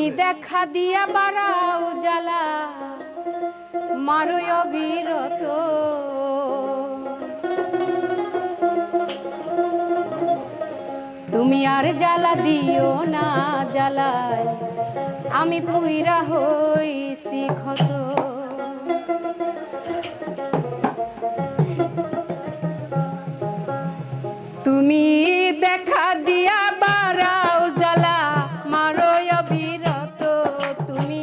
তুমি দেখা দিয়া বাড়াও জ্বালা মারো অবিরত তুমি আর জ্বালা দিও না জ্বালায় আমি পুইরা হইছি ক্ষত তুমি দেখা দিয়া বাড়াও জ্বালা মারো অবিরত তুমি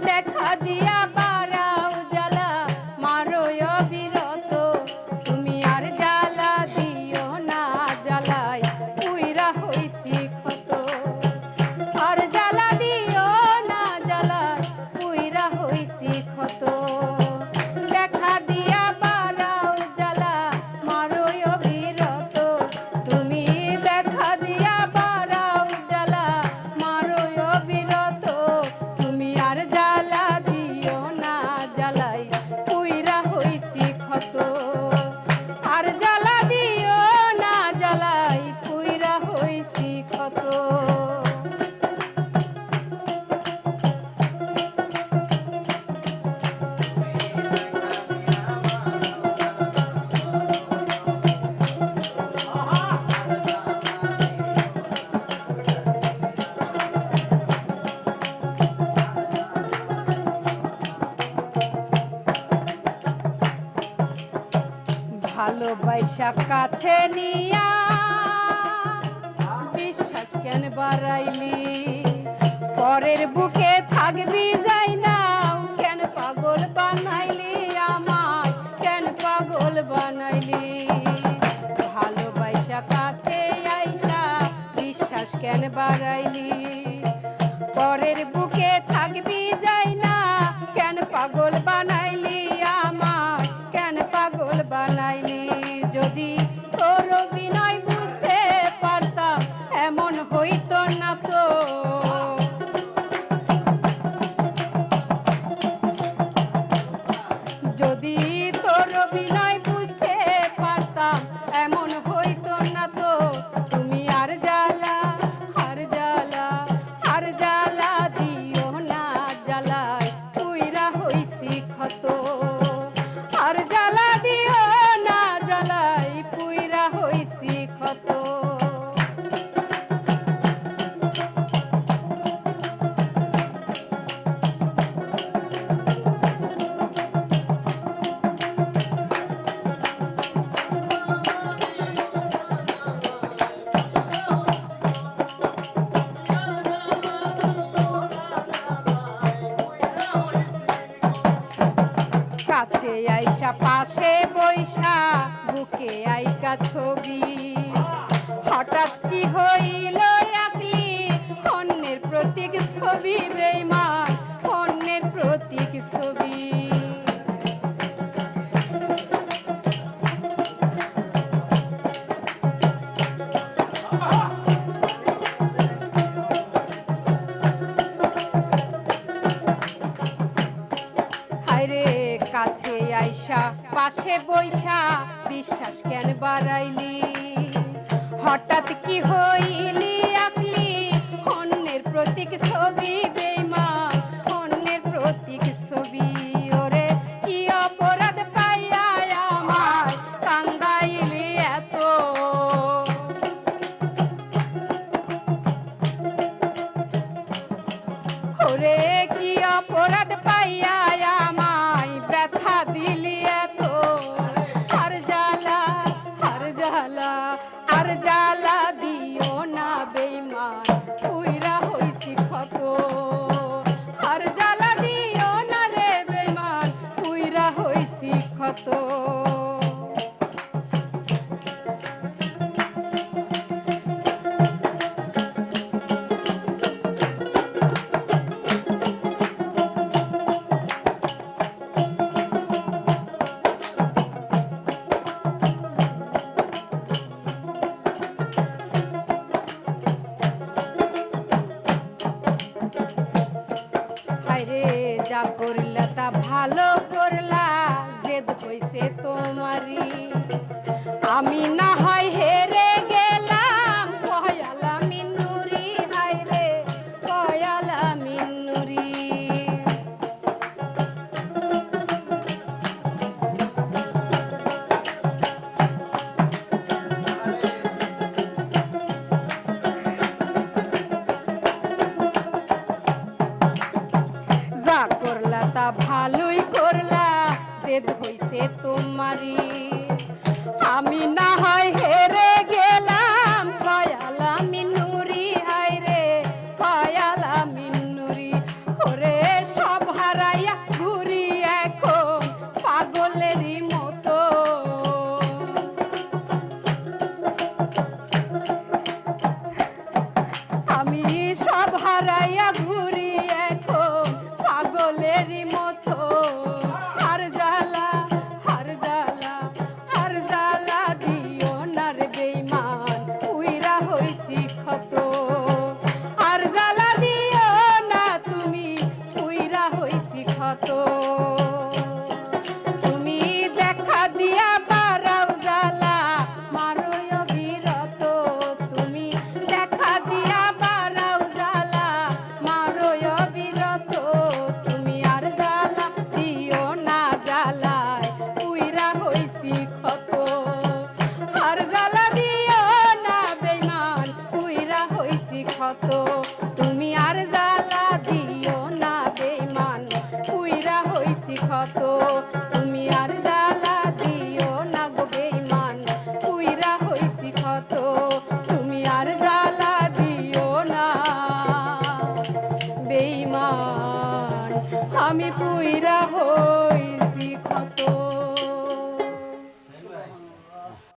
দেখা দিয়া বাড়াও জ্বালা মারো অবিরত তুমি আর জ্বালা দিও না জ্বালাই পুইরা হইছি ক্ষত আর জ্বালা দিও না জ্বালাই পুইরা হইছি ক্ষত দেখা দিয়া বাড়াও জ্বালা মারো অবিরত তুমি দেখা দিয়া বাড়াও জ্বালা মারো অবিরত তুমি আর জ্বালা দিও না জ্বালাই পুইরা হইছি ক্ষত আর জ্বালা দিও না জ্বালাই পুইরা হইছি ক্ষত ভালোবাসা কাছে নিয়া বিশ্বাস কেন বাড়াইলি পরের বুকে থাকবি যাই না কেন পাগল বানাইলি আমায় কেন পাগল বানাইলি ভালোবাসা কাছে আইসা বিশ্বাস কেন বাড়াইলি পরের বুকে থাকবি যাই না কেন পাগল বানাইলি আমায় কেন পাগল বানাইলি যদি তোর বিনয় বুঝতে পারতাম এমন হইতো না তো যদি তোর বিনয় বুঝতে পারতাম এমন হইতো না তো তুমি আর জ্বালা আর জ্বালা আর জ্বালা দিও না জ্বালায় পুইরা হইছি ক্ষত আর জ্বালা দিও না জ্বালাই পুইরা হইছি ক্ষত কাছে আইসা পাশে বৈশা বুকে আইকা ছবি হঠাৎ কি হইল আকলি অন্যের প্রতীক ছবি বেঈমান অন্যের প্রতীক ছবি কাছে আইসা পাশে বৈশা বিশ্বাস কেন বাড়াইলি হঠাৎ কি হইলি আকলি অন্যের প্রতীক ছবি বেঈমান অন্যের প্রতীক ছবি ওরে কি অপরাধ পাইয়া আমার কান্দাইলি এত ওরে কি অপরাধ পাইয়া আমায় ব্যথা দিলি এত আর জ্বালা আর জ্বালা আর জ্বালা দিও না বেঈমান পুইরা হইছি ক্ষত আর জ্বালা দিও না রে বেঈমান পুইরা হইছি ক্ষত যা করলা তা ভালো করলা জেদ হইছে তোমারি আমি না হয় হেরে গেলাম কয়ালা মিনুরি হায় রে কয়ালা মিন্নুরি। যা করলা তা ভালোই করলা, জেদ হইছে তোমারি। আমি না হয় হেরে গেলাম, কয়ালা মিন্নুরি, হায়রে কয়ালা মিন্নুরি। ওরে সব হারাইয়া ঘুরি এখন পাগলেরই মতো। আমি সব হারাইয়া ঘুরি এখন পাগলেরই মতো। আর জ্বালা, আর জ্বালা, আর জ্বালা দিও না রে বেঈমান, উইরা হইছি ক্ষত। আর জ্বালা দিও না তুমি, উইরা হইছি ক্ষত। তুমি দেখা দিয়া বাড়াও জ্বালা, মারোয় অবিরত। তুমি দেখা দিয়া বাড়াও জ্বালা, মারোয় অবিরত। তুমি আর জ্বালা দিও না, জ্বালায় উইরা হইছি ক্ষত। আর জ্বালা দিও না বেঈমান, উইরা হইছি ক্ষত।